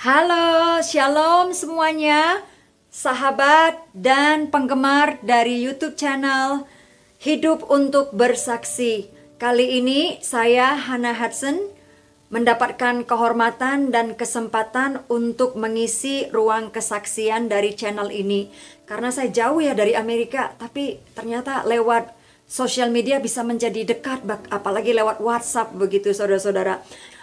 Halo, shalom semuanya, sahabat dan penggemar dari YouTube channel Hidup untuk Bersaksi. Kali ini saya Hannah Hudson mendapatkan kehormatan dan kesempatan untuk mengisi ruang kesaksian dari channel ini. Karena saya jauh ya dari Amerika, tapi ternyata lewat sosial media bisa menjadi dekat, apalagi lewat WhatsApp begitu saudara-saudara.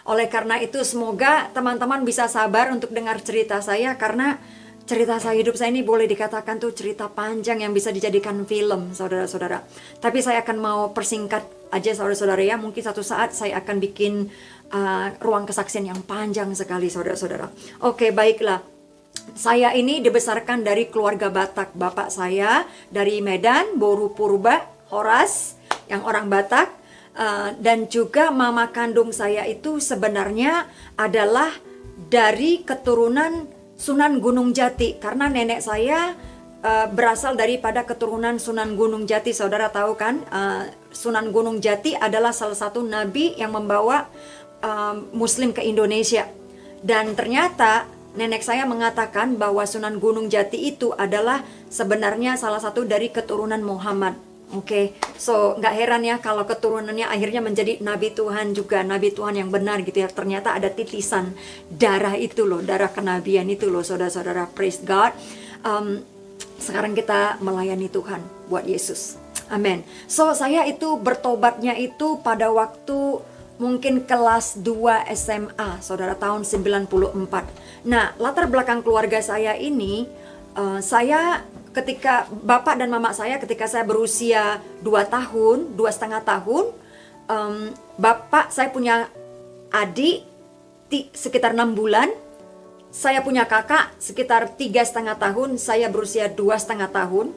Oleh karena itu semoga teman-teman bisa sabar untuk dengar cerita saya, karena cerita saya, hidup saya ini boleh dikatakan tuh cerita panjang yang bisa dijadikan film saudara-saudara. Tapi saya akan mau persingkat aja saudara-saudara ya. Mungkin satu saat saya akan bikin ruang kesaksian yang panjang sekali saudara-saudara. Oke, baiklah. Saya ini dibesarkan dari keluarga Batak. Bapak saya dari Medan, Boru Purba, Horas, yang orang Batak. Dan juga mama kandung saya itu sebenarnya adalah dari keturunan Sunan Gunung Jati. Karena nenek saya berasal daripada keturunan Sunan Gunung Jati. Saudara tahu kan, Sunan Gunung Jati adalah salah satu nabi yang membawa Muslim ke Indonesia. Dan ternyata nenek saya mengatakan bahwa Sunan Gunung Jati itu adalah sebenarnya salah satu dari keturunan Muhammad. Oke, so nggak heran ya kalau keturunannya akhirnya menjadi Nabi Tuhan juga, Nabi Tuhan yang benar gitu ya. Ternyata ada titisan darah itu loh, darah kenabian itu loh saudara-saudara, praise God. Sekarang kita melayani Tuhan buat Yesus, amin. So saya itu bertobatnya itu pada waktu mungkin kelas 2 SMA, saudara, tahun 94. Nah, latar belakang keluarga saya ini, saya ketika bapak dan mama saya ketika saya berusia 2 tahun, 2,5 tahun, bapak saya punya adik sekitar 6 bulan, saya punya kakak sekitar 3,5 tahun, saya berusia 2,5 tahun.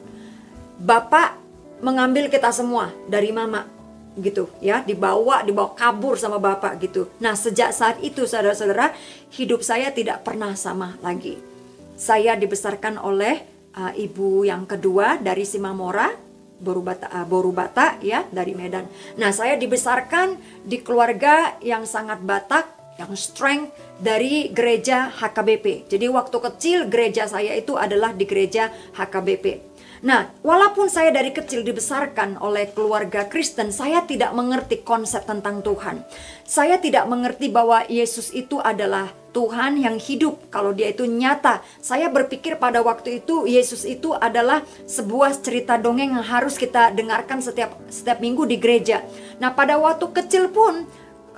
Bapak mengambil kita semua dari mama gitu ya, dibawa kabur sama bapak gitu. Nah, sejak saat itu saudara-saudara, hidup saya tidak pernah sama lagi. Saya dibesarkan oleh ibu yang kedua dari Simamora, Boru Bata ya, dari Medan. Nah, saya dibesarkan di keluarga yang sangat Batak, yang strength, dari gereja HKBP. Jadi waktu kecil gereja saya itu adalah di gereja HKBP. Nah, walaupun saya dari kecil dibesarkan oleh keluarga Kristen, saya tidak mengerti konsep tentang Tuhan. Saya tidak mengerti bahwa Yesus itu adalah Tuhan yang hidup, kalau dia itu nyata. Saya berpikir pada waktu itu Yesus itu adalah sebuah cerita dongeng yang harus kita dengarkan setiap minggu di gereja. Nah, pada waktu kecil pun,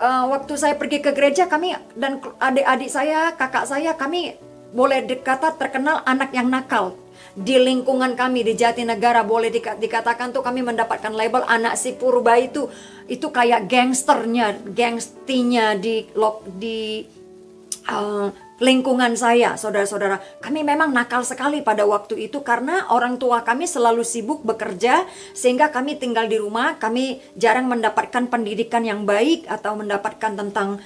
waktu saya pergi ke gereja, kami dan adik-adik saya, kakak saya, kami boleh dikata terkenal anak yang nakal. Di lingkungan kami di Jatinegara boleh dikatakan tuh kami mendapatkan label anak si purba itu kayak gangsternya, gangstinya di lingkungan saya, saudara-saudara. Kami memang nakal sekali pada waktu itu karena orang tua kami selalu sibuk bekerja, sehingga kami tinggal di rumah. Kami jarang mendapatkan pendidikan yang baik atau mendapatkan tentang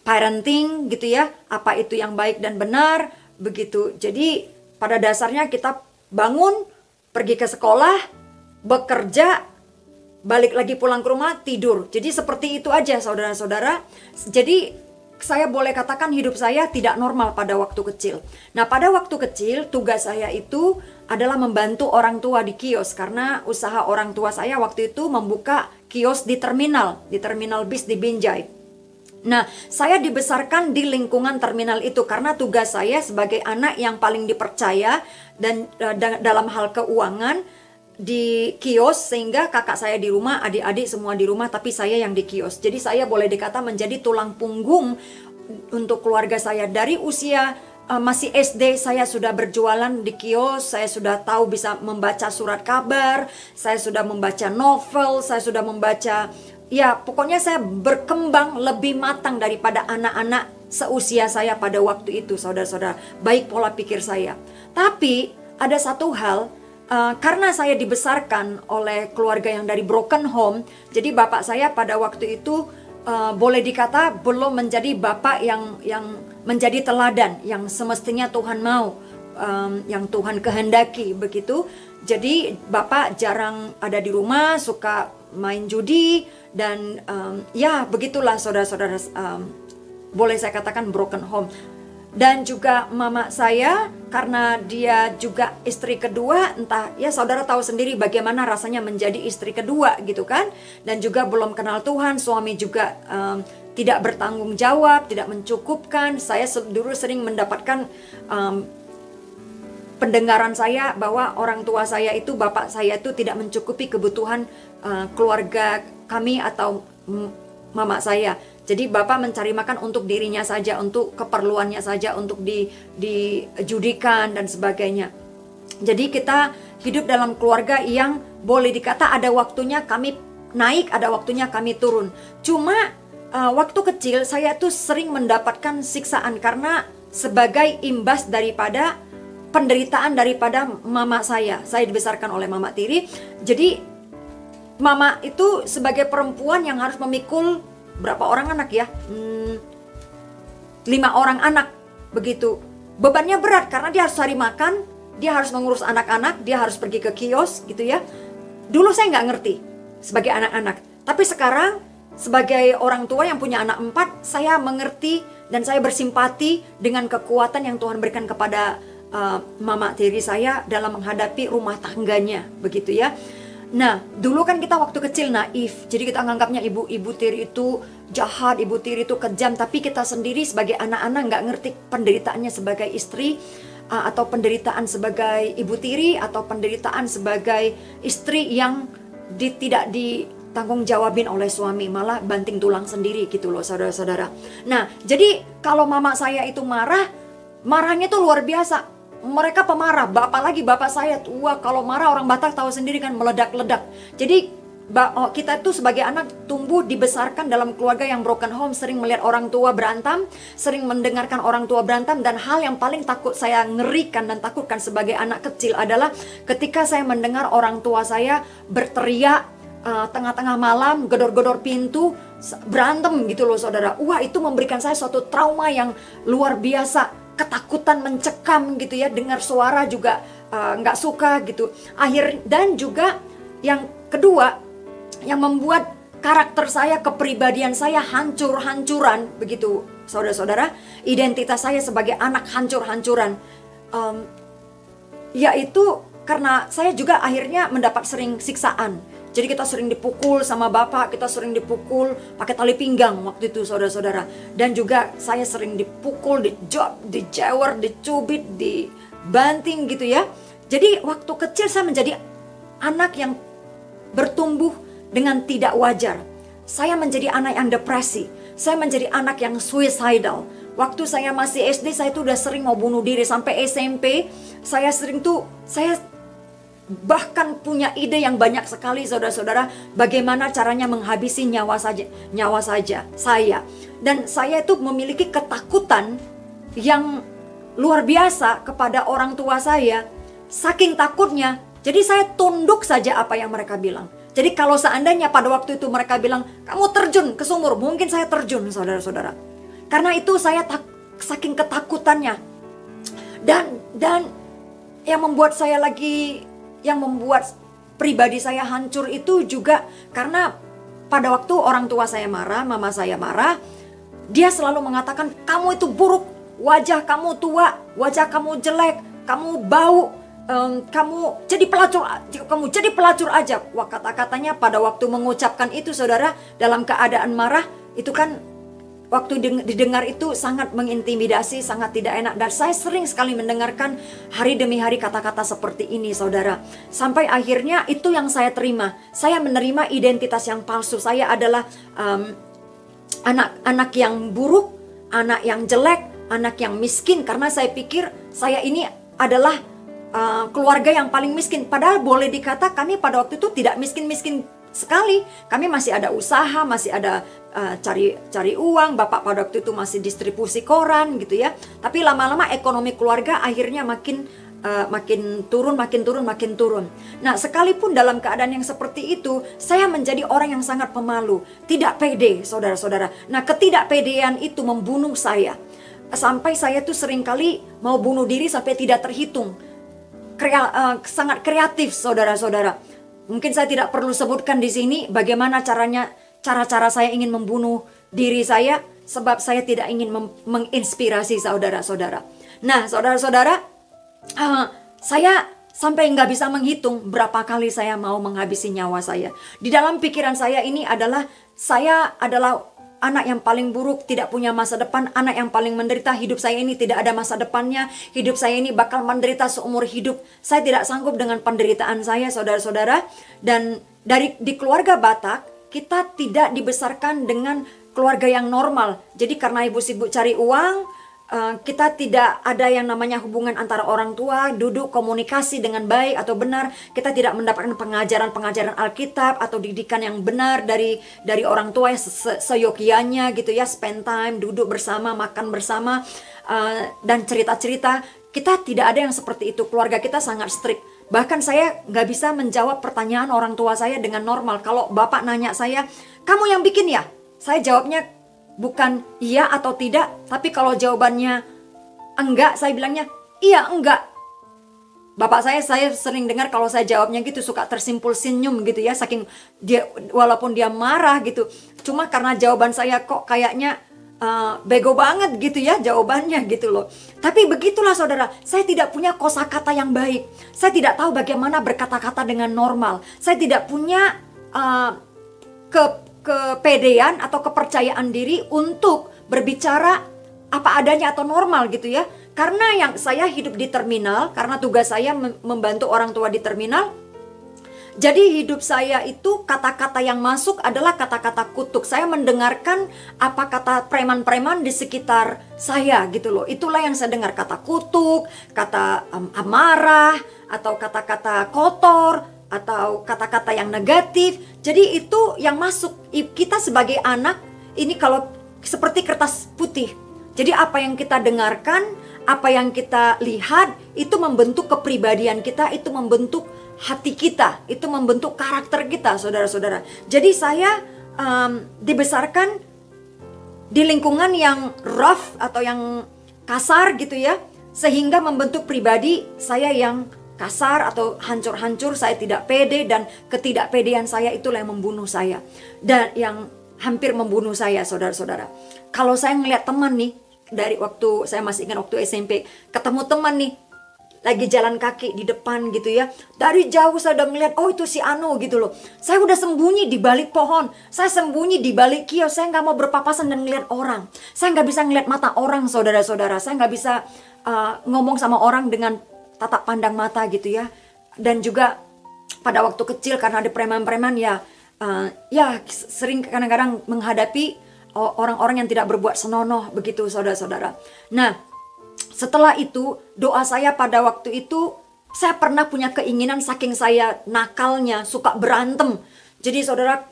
parenting gitu ya, apa itu yang baik dan benar begitu. Jadi pada dasarnya kita bangun, pergi ke sekolah, bekerja, balik lagi pulang ke rumah, tidur. Jadi seperti itu aja saudara-saudara. Jadi saya boleh katakan hidup saya tidak normal pada waktu kecil. Nah, pada waktu kecil tugas saya itu adalah membantu orang tua di kios. Karena usaha orang tua saya waktu itu membuka kios di terminal bis di Binjai. Nah, saya dibesarkan di lingkungan terminal itu karena tugas saya sebagai anak yang paling dipercaya dan dalam hal keuangan di kios, sehingga kakak saya di rumah, adik-adik semua di rumah, tapi saya yang di kios. Jadi saya boleh dikata menjadi tulang punggung untuk keluarga saya. Dari usia masih SD saya sudah berjualan di kios, saya sudah tahu bisa membaca surat kabar, saya sudah membaca novel, saya sudah membaca, ya pokoknya saya berkembang lebih matang daripada anak-anak seusia saya pada waktu itu saudara-saudara. Baik pola pikir saya. Tapi ada satu hal, karena saya dibesarkan oleh keluarga yang dari broken home, jadi bapak saya pada waktu itu boleh dikata belum menjadi bapak yang menjadi teladan, yang semestinya Tuhan mau, yang Tuhan kehendaki begitu. Jadi bapak jarang ada di rumah, suka main judi dan ya begitulah saudara-saudara. boleh saya katakan broken home. Dan juga mama saya, karena dia juga istri kedua, entah ya saudara tahu sendiri bagaimana rasanya menjadi istri kedua gitu kan. Dan juga belum kenal Tuhan, suami juga tidak bertanggung jawab, tidak mencukupkan. Saya dulu sering mendapatkan pendengaran saya bahwa orang tua saya itu, bapak saya itu tidak mencukupi kebutuhan keluarga kami atau mama saya. Jadi bapak mencari makan untuk dirinya saja, untuk keperluannya saja, untuk dijudikan dan sebagainya. Jadi kita hidup dalam keluarga yang boleh dikata ada waktunya kami naik, ada waktunya kami turun. Cuma waktu kecil saya tuh sering mendapatkan siksaan karena sebagai imbas daripada penderitaan daripada mama saya. Saya dibesarkan oleh mama tiri. Jadi mama itu sebagai perempuan yang harus memikul berapa orang anak ya? 5 orang anak begitu. Bebannya berat karena dia harus cari makan, dia harus mengurus anak-anak, dia harus pergi ke kios gitu ya. Dulu saya nggak ngerti sebagai anak-anak. Tapi sekarang sebagai orang tua yang punya anak 4, saya mengerti dan saya bersimpati dengan kekuatan yang Tuhan berikan kepada mama tiri saya dalam menghadapi rumah tangganya begitu ya. Nah, dulu kan kita waktu kecil naif, jadi kita nganggapnya ibu tiri itu jahat, ibu tiri itu kejam, tapi kita sendiri sebagai anak-anak nggak ngerti penderitaannya sebagai istri, atau penderitaan sebagai ibu tiri, atau penderitaan sebagai istri yang tidak ditanggung jawabin oleh suami, malah banting tulang sendiri gitu loh saudara-saudara. Nah, jadi kalau mama saya itu marahnya tuh luar biasa. Mereka pemarah, apalagi bapak saya, wah kalau marah orang Batak tahu sendiri kan meledak-ledak. Jadi kita tuh sebagai anak tumbuh dibesarkan dalam keluarga yang broken home, sering melihat orang tua berantem, sering mendengarkan orang tua berantem. Dan hal yang paling takut saya ngerikan dan takutkan sebagai anak kecil adalah ketika saya mendengar orang tua saya berteriak tengah-tengah malam, gedor-gedor pintu, berantem gitu loh saudara. Wah, itu memberikan saya suatu trauma yang luar biasa. Ketakutan mencekam gitu ya, dengar suara juga nggak suka gitu. Dan juga yang kedua yang membuat karakter saya, kepribadian saya hancur-hancuran begitu saudara-saudara, identitas saya sebagai anak hancur-hancuran, yaitu karena saya juga akhirnya mendapat sering siksaan. Jadi kita sering dipukul sama bapak, kita sering dipukul pakai tali pinggang waktu itu saudara-saudara. Dan juga saya sering dipukul, dijewer, dicubit, dibanting gitu ya. Jadi waktu kecil saya menjadi anak yang bertumbuh dengan tidak wajar. Saya menjadi anak yang depresi. Saya menjadi anak yang suicidal. Waktu saya masih SD saya tuh udah sering mau bunuh diri. Sampai SMP saya bahkan punya ide yang banyak sekali saudara-saudara, bagaimana caranya menghabisi nyawa saja saya. Dan saya itu memiliki ketakutan yang luar biasa kepada orang tua saya. Saking takutnya, jadi saya tunduk saja apa yang mereka bilang. Jadi kalau seandainya pada waktu itu mereka bilang, kamu terjun ke sumur, mungkin saya terjun saudara-saudara. Karena itu saya saking ketakutannya. Dan yang membuat pribadi saya hancur itu juga karena pada waktu orang tua saya marah, mama saya marah, dia selalu mengatakan, kamu itu buruk, wajah kamu tua, wajah kamu jelek, kamu bau, kamu jadi pelacur aja. Wah, kata-katanya pada waktu mengucapkan itu saudara, dalam keadaan marah, itu kan waktu didengar itu sangat mengintimidasi, sangat tidak enak. Dan saya sering sekali mendengarkan hari demi hari kata-kata seperti ini saudara. Sampai akhirnya itu yang saya terima. Saya menerima identitas yang palsu. Saya adalah anak yang buruk, anak yang jelek, anak yang miskin. Karena saya pikir saya ini adalah keluarga yang paling miskin. Padahal boleh dikata kami pada waktu itu tidak miskin-miskin sekali. Kami masih ada usaha, masih ada cari uang. Bapak pada waktu itu masih distribusi koran gitu ya. Tapi lama-lama ekonomi keluarga akhirnya makin turun. Nah, sekalipun dalam keadaan yang seperti itu, saya menjadi orang yang sangat pemalu, tidak pede saudara-saudara. Nah, ketidakpedean itu membunuh saya. Sampai saya tuh seringkali mau bunuh diri sampai tidak terhitung. Sangat kreatif saudara-saudara. Mungkin saya tidak perlu sebutkan di sini bagaimana cara saya ingin membunuh diri saya. sebab saya tidak ingin menginspirasi saudara-saudara. Nah, saudara-saudara, saya sampai nggak bisa menghitung berapa kali saya mau menghabisi nyawa saya. Di dalam pikiran saya ini adalah, saya adalah anak yang paling buruk, tidak punya masa depan, anak yang paling menderita. Hidup saya ini tidak ada masa depannya. Hidup saya ini bakal menderita seumur hidup. Saya tidak sanggup dengan penderitaan saya, saudara-saudara. Dan di keluarga Batak, kita tidak dibesarkan dengan keluarga yang normal. Jadi karena ibu sibuk cari uang, kita tidak ada yang namanya hubungan antara orang tua, duduk komunikasi dengan baik atau benar. Kita tidak mendapatkan pengajaran-pengajaran Alkitab atau didikan yang benar dari orang tua yang seyogianya gitu ya. Spend time, duduk bersama, makan bersama, dan cerita-cerita. Kita tidak ada yang seperti itu. Keluarga kita sangat strict. Bahkan saya nggak bisa menjawab pertanyaan orang tua saya dengan normal. Kalau bapak nanya saya, kamu yang bikin ya? Saya jawabnya bukan iya atau tidak, tapi kalau jawabannya enggak, saya bilangnya iya enggak. Bapak saya sering dengar kalau saya jawabnya gitu suka tersimpul senyum gitu ya, saking dia, walaupun dia marah gitu. Cuma karena jawaban saya kok kayaknya bego banget gitu ya jawabannya gitu loh. Tapi begitulah saudara, saya tidak punya kosakata yang baik. Saya tidak tahu bagaimana berkata-kata dengan normal. Saya tidak punya kepedean atau kepercayaan diri untuk berbicara apa adanya atau normal gitu ya. Karena yang saya hidup di terminal, karena tugas saya membantu orang tua di terminal, jadi hidup saya itu kata-kata yang masuk adalah kata-kata kutuk. Saya mendengarkan apa kata preman-preman di sekitar saya gitu loh. Itulah yang saya dengar, kata kutuk, kata amarah, atau kata-kata kotor, atau kata-kata yang negatif. Jadi itu yang masuk. Kita sebagai anak ini kalau seperti kertas putih. Jadi apa yang kita dengarkan, apa yang kita lihat, itu membentuk kepribadian kita, itu membentuk hati kita, itu membentuk karakter kita, saudara-saudara. Jadi saya dibesarkan di lingkungan yang rough atau yang kasar gitu ya, sehingga membentuk pribadi saya yang kasar atau hancur-hancur. Saya tidak pede, dan ketidakpedean saya itulah yang membunuh saya, dan yang hampir membunuh saya, saudara-saudara. Kalau saya ngeliat teman nih, dari waktu saya masih ingat waktu SMP, ketemu teman nih lagi jalan kaki di depan gitu ya, dari jauh saya udah ngeliat, oh itu si Anu gitu loh. Saya udah sembunyi di balik pohon, saya sembunyi di balik kios. Saya nggak mau berpapasan dan ngeliat orang. Saya nggak bisa ngeliat mata orang, saudara-saudara. Saya nggak bisa ngomong sama orang dengan tatap pandang mata gitu ya. Dan juga pada waktu kecil karena ada preman-preman ya, sering kadang-kadang menghadapi orang-orang yang tidak berbuat senonoh begitu, saudara-saudara. Nah, setelah itu doa saya pada waktu itu, saya pernah punya keinginan saking saya nakalnya, suka berantem. Jadi saudara,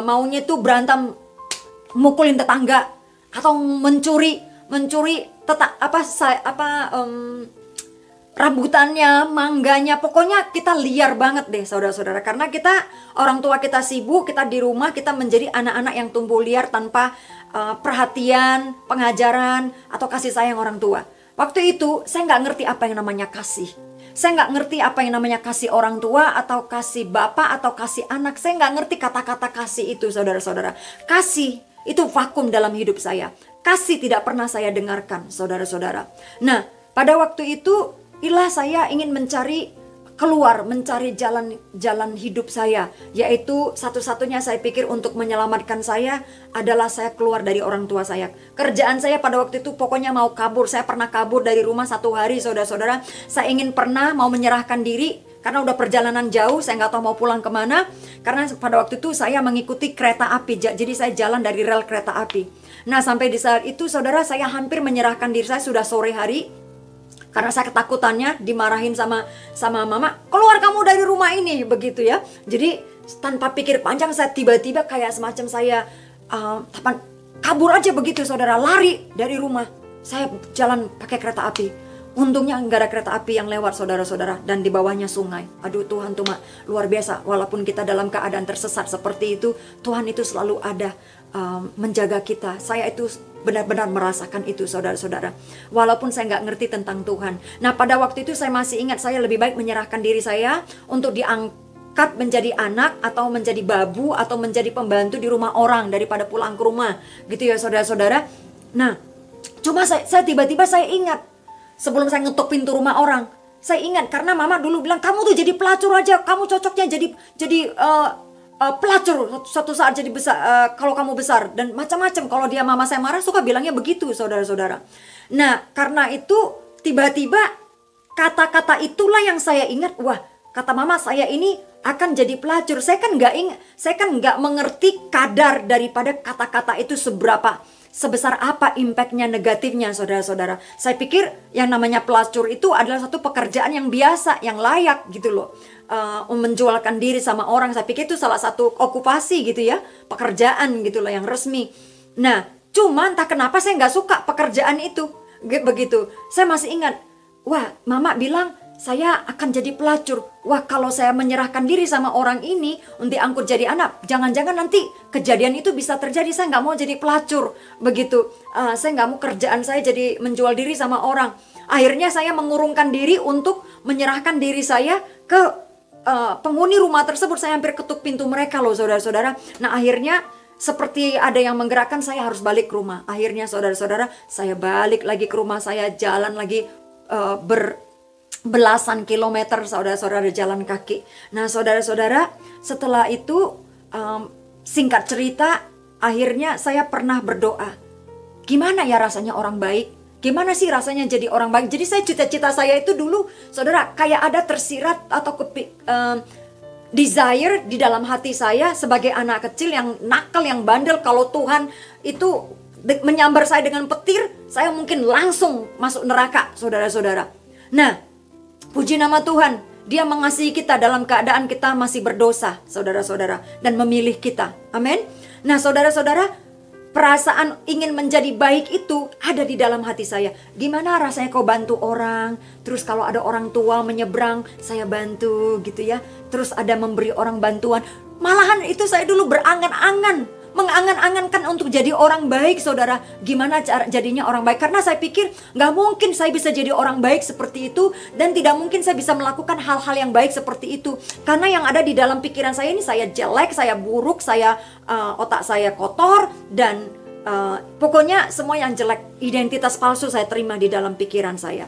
maunya itu berantem, mukulin tetangga atau mencuri rambutannya, mangganya, pokoknya kita liar banget deh, saudara-saudara. Karena kita, orang tua kita sibuk, kita di rumah, kita menjadi anak-anak yang tumbuh liar tanpa perhatian, pengajaran, atau kasih sayang orang tua. Waktu itu saya nggak ngerti apa yang namanya kasih. Saya nggak ngerti apa yang namanya kasih orang tua, atau kasih bapak, atau kasih anak. Saya nggak ngerti kata-kata kasih itu, saudara-saudara. Kasih itu vakum dalam hidup saya. Kasih tidak pernah saya dengarkan, saudara-saudara. Nah, pada waktu itu saya ingin mencari jalan hidup saya, yaitu satu-satunya saya pikir untuk menyelamatkan saya adalah saya keluar dari orang tua saya. Kerjaan saya pada waktu itu pokoknya mau kabur. Saya pernah kabur dari rumah 1 hari, saudara-saudara. Saya pernah mau menyerahkan diri karena udah perjalanan jauh, saya nggak tahu mau pulang kemana. Karena pada waktu itu saya mengikuti kereta api, jadi saya jalan dari rel kereta api. Nah, sampai di saat itu saudara, saya hampir menyerahkan diri. Saya sudah sore hari, karena saya ketakutannya dimarahin sama mama, keluar kamu dari rumah ini, begitu ya. Jadi tanpa pikir panjang, saya tiba-tiba kayak semacam saya kabur aja begitu, saudara, lari dari rumah. Saya jalan pakai kereta api. Untungnya nggak ada kereta api yang lewat, saudara-saudara, dan di bawahnya sungai. Aduh, Tuhan tuh luar biasa. Walaupun kita dalam keadaan tersesat seperti itu, Tuhan itu selalu ada menjaga kita. Saya itu benar-benar merasakan itu, saudara-saudara. Walaupun saya nggak ngerti tentang Tuhan. Nah, pada waktu itu saya masih ingat, saya lebih baik menyerahkan diri saya untuk diangkat menjadi anak, atau menjadi babu, atau menjadi pembantu di rumah orang daripada pulang ke rumah, gitu ya, saudara-saudara. Nah, cuma saya tiba-tiba saya ingat, sebelum saya ngetok pintu rumah orang, saya ingat karena mama dulu bilang, kamu tuh jadi pelacur aja, kamu cocoknya jadi pelacur suatu saat jadi besar, kalau kamu besar, dan macam-macam. Kalau dia mama saya marah suka bilangnya begitu, saudara-saudara. Nah, karena itu tiba-tiba kata-kata itulah yang saya ingat. Wah, kata mama saya ini akan jadi pelacur. Saya kan nggak mengerti kadar daripada kata-kata itu sebesar apa impactnya negatifnya, saudara-saudara. Saya pikir yang namanya pelacur itu adalah satu pekerjaan yang biasa, yang layak gitu loh. Menjualkan diri sama orang, saya pikir itu salah satu okupasi gitu ya, pekerjaan gitu loh yang resmi. Nah, cuma entah kenapa saya nggak suka pekerjaan itu, begitu. Saya masih ingat, wah, mama bilang saya akan jadi pelacur. Wah, kalau saya menyerahkan diri sama orang ini untuk angkut jadi anak, jangan-jangan nanti kejadian itu bisa terjadi. Saya nggak mau jadi pelacur, begitu. Saya nggak mau kerjaan saya jadi menjual diri sama orang. Akhirnya saya mengurungkan diri untuk menyerahkan diri saya ke penghuni rumah tersebut. Saya hampir ketuk pintu mereka loh, saudara-saudara. Nah, akhirnya seperti ada yang menggerakkan saya harus balik ke rumah. Akhirnya saudara-saudara, saya balik lagi ke rumah, saya jalan lagi belasan kilometer, saudara-saudara, jalan kaki. Nah, saudara-saudara, setelah itu singkat cerita, akhirnya saya pernah berdoa, gimana ya rasanya orang baik? Gimana sih rasanya jadi orang baik? Jadi saya cita-cita saya itu dulu, saudara, kayak ada tersirat atau desire di dalam hati saya sebagai anak kecil yang nakal, yang bandel. Kalau Tuhan itu menyambar saya dengan petir, saya mungkin langsung masuk neraka, saudara-saudara. Nah, puji nama Tuhan, Dia mengasihi kita dalam keadaan kita masih berdosa, saudara-saudara, dan memilih kita. Amin. Nah, saudara-saudara, perasaan ingin menjadi baik itu ada di dalam hati saya. Gimana rasanya kau bantu orang, terus kalau ada orang tua menyeberang, saya bantu gitu ya. Terus ada memberi orang bantuan. Malahan itu saya dulu berangan-angan, mengangan-angankan untuk jadi orang baik, saudara. Gimana cara jadinya orang baik? Karena saya pikir nggak mungkin saya bisa jadi orang baik seperti itu, dan tidak mungkin saya bisa melakukan hal-hal yang baik seperti itu. Karena yang ada di dalam pikiran saya ini, saya jelek, saya buruk, otak saya kotor, dan pokoknya semua yang jelek, identitas palsu saya terima di dalam pikiran saya.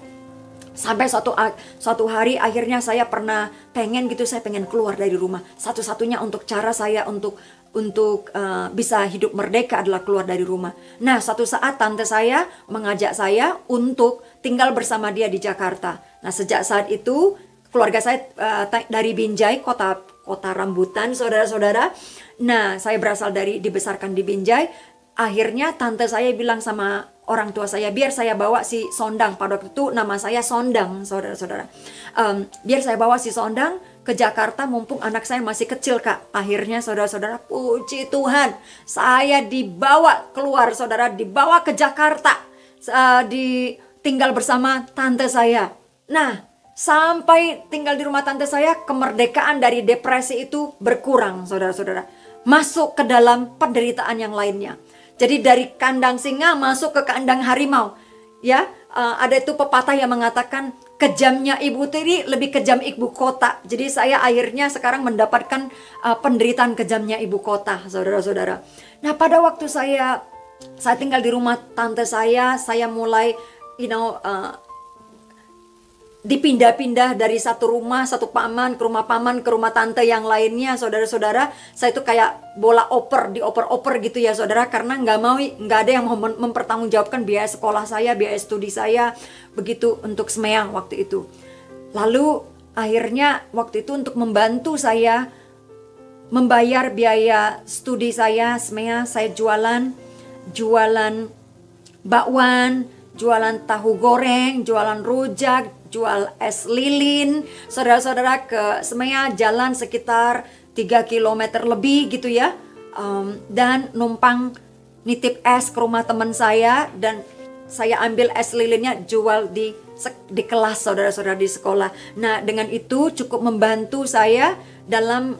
Sampai suatu hari akhirnya saya pernah pengen gitu, saya pengen keluar dari rumah. Satu-satunya untuk cara saya untuk bisa hidup merdeka adalah keluar dari rumah. Nah, suatu saat tante saya mengajak saya untuk tinggal bersama dia di Jakarta. Nah, sejak saat itu keluarga saya dari Binjai, kota rambutan, saudara-saudara. Nah, saya dibesarkan di Binjai. Akhirnya tante saya bilang sama orang tua saya, biar saya bawa si Sondang. Pada waktu itu nama saya Sondang, saudara-saudara. Biar saya bawa si Sondang ke Jakarta, mumpung anak saya masih kecil, Kak. Akhirnya saudara-saudara, puji Tuhan, saya dibawa keluar, saudara, dibawa ke Jakarta, tinggal bersama tante saya. Nah, sampai tinggal di rumah tante saya, kemerdekaan dari depresi itu berkurang, saudara-saudara. Masuk ke dalam penderitaan yang lainnya. Jadi dari kandang singa masuk ke kandang harimau. Ya, ada itu pepatah yang mengatakan kejamnya ibu tiri lebih kejam ibu kota. Jadi saya akhirnya sekarang mendapatkan penderitaan kejamnya ibu kota, saudara-saudara. Nah, pada waktu saya tinggal di rumah tante saya mulai dipindah-pindah dari satu rumah, satu paman ke rumah tante yang lainnya, saudara-saudara. Saya itu kayak bola dioper gitu ya, saudara, karena nggak ada yang mau mempertanggungjawabkan biaya sekolah saya, biaya studi saya, begitu untuk Smea waktu itu. Lalu akhirnya waktu itu untuk membantu saya membayar biaya studi saya, Smea, saya jualan bakwan, jualan tahu goreng, jualan rujak, jual es lilin, saudara-saudara, ke Smea jalan sekitar 3 km lebih gitu ya, dan numpang nitip es ke rumah teman saya, dan saya ambil es lilinnya jual di kelas, saudara-saudara, di sekolah. Nah, dengan itu cukup membantu saya dalam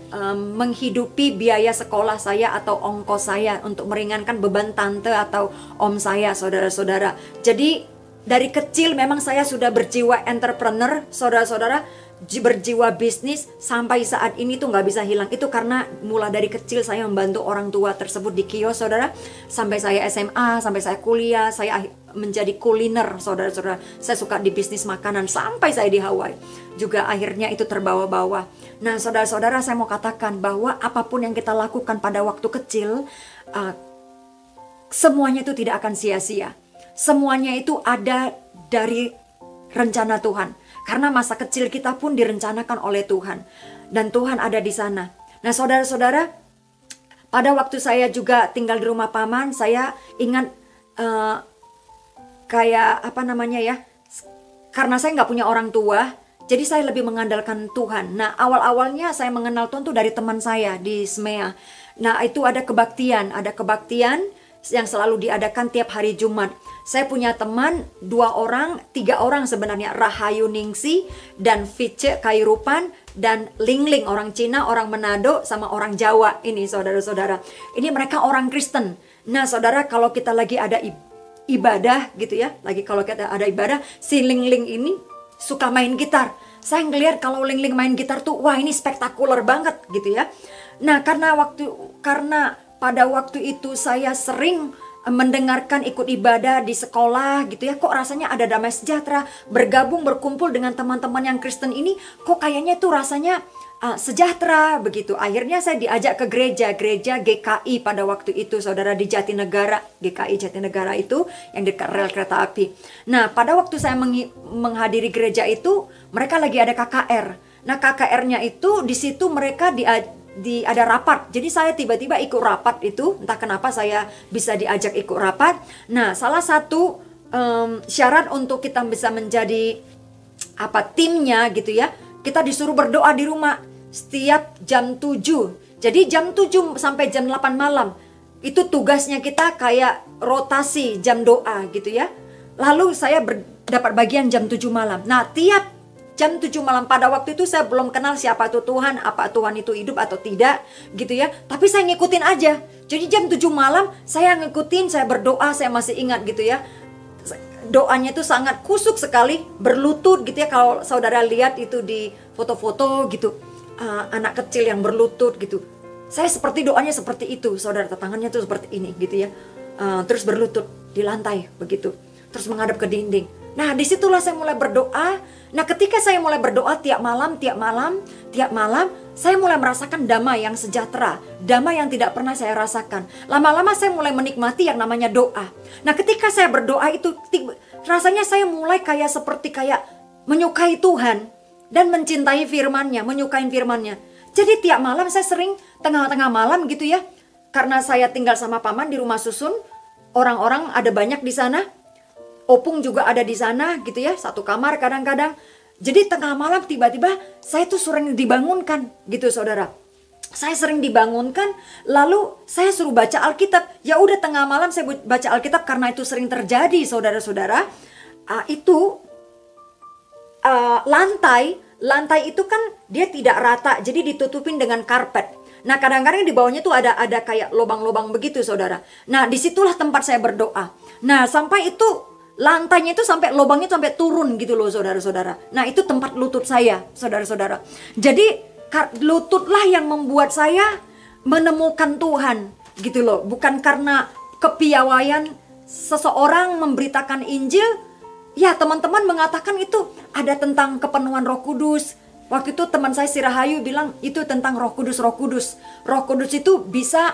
menghidupi biaya sekolah saya atau ongkos saya untuk meringankan beban tante atau om saya, saudara-saudara. Jadi dari kecil memang saya sudah berjiwa entrepreneur, saudara-saudara. berjiwa bisnis sampai saat ini tuh nggak bisa hilang. Itu karena mulai dari kecil saya membantu orang tua tersebut di kios, saudara. Sampai saya SMA, sampai saya kuliah, saya menjadi kuliner, saudara-saudara. Saya suka di bisnis makanan sampai saya di Hawaii. Juga akhirnya itu terbawa-bawa. Nah, saudara-saudara, saya mau katakan bahwa apapun yang kita lakukan pada waktu kecil, semuanya itu tidak akan sia-sia. Semuanya itu ada dari rencana Tuhan. Karena masa kecil kita pun direncanakan oleh Tuhan. Dan Tuhan ada di sana. Nah, saudara-saudara, pada waktu saya juga tinggal di rumah paman, saya ingat kayak apa namanya ya, karena saya nggak punya orang tua, jadi saya lebih mengandalkan Tuhan. Nah, awal-awalnya saya mengenal Tuhan tuh dari teman saya di SMEA. Nah, itu ada kebaktian yang selalu diadakan tiap hari Jumat. Saya punya teman 3 orang sebenarnya, Rahayu Ningsi dan Vice Kairupan dan Lingling, orang Cina, orang Manado, sama orang Jawa. Ini saudara-saudara, ini mereka orang Kristen. Nah, saudara, kalau kita lagi ada ibadah gitu ya, kalau kita ada ibadah, si Lingling ini suka main gitar. Saya ngelihat kalau Lingling main gitar tuh, wah, ini spektakuler banget gitu ya. Nah, karena pada waktu itu saya sering mendengarkan ikut ibadah di sekolah gitu ya, kok rasanya ada damai sejahtera, berkumpul dengan teman-teman yang Kristen ini, kok kayaknya tuh rasanya sejahtera begitu. Akhirnya saya diajak ke gereja GKI pada waktu itu, saudara, di Jatinegara. GKI Jatinegara itu yang dekat rel kereta api. Nah, pada waktu saya menghadiri gereja itu, mereka lagi ada KKR. Nah, KKR-nya itu di situ mereka ada rapat. Jadi saya tiba-tiba ikut rapat itu, entah kenapa saya bisa diajak ikut rapat. Nah, salah satu syarat untuk kita bisa menjadi timnya gitu ya, kita disuruh berdoa di rumah setiap jam 7. Jadi jam 7 sampai jam 8 malam itu tugasnya kita kayak rotasi jam doa gitu ya. Lalu saya dapat bagian jam 7 malam. Nah, tiap jam 7 malam, pada waktu itu saya belum kenal siapa itu Tuhan, apa Tuhan itu hidup atau tidak gitu ya. Tapi saya ngikutin aja. Jadi jam 7 malam saya ngikutin, saya berdoa, saya masih ingat gitu ya. Doanya itu sangat kusuk sekali, berlutut gitu ya. Kalau saudara lihat itu di foto-foto gitu, anak kecil yang berlutut gitu. Saya seperti doanya seperti itu, saudara, tangannya tuh seperti ini gitu ya. Terus berlutut di lantai begitu. Terus menghadap ke dinding. Nah, disitulah saya mulai berdoa. Nah, ketika saya mulai berdoa tiap malam, saya mulai merasakan damai yang sejahtera, damai yang tidak pernah saya rasakan. Lama-lama saya mulai menikmati yang namanya doa. Nah, ketika saya berdoa itu, rasanya saya mulai seperti menyukai Tuhan dan mencintai firman-Nya, menyukai firman-Nya. Jadi tiap malam saya sering tengah-tengah malam gitu ya, karena saya tinggal sama paman di rumah susun, orang-orang ada banyak di sana. Opung juga ada di sana gitu ya, satu kamar kadang-kadang. Jadi tengah malam tiba-tiba saya tuh sering dibangunkan gitu, saudara. Saya sering dibangunkan, lalu saya suruh baca Alkitab. Ya udah, tengah malam saya baca Alkitab karena itu sering terjadi, saudara-saudara. Lantai itu kan dia tidak rata, jadi ditutupin dengan karpet. Nah, kadang-kadang di bawahnya tuh ada kayak lubang-lubang begitu, saudara. Nah, disitulah tempat saya berdoa. Nah, sampai itu lantainya itu sampai lubangnya itu sampai turun gitu loh, saudara-saudara. Nah, itu tempat lutut saya, saudara-saudara. Jadi lututlah yang membuat saya menemukan Tuhan gitu loh. Bukan karena kepiawaian seseorang memberitakan Injil. Ya, teman-teman mengatakan itu ada tentang kepenuhan Roh Kudus. Waktu itu teman saya si Rahayu bilang itu tentang Roh Kudus. Roh Kudus itu bisa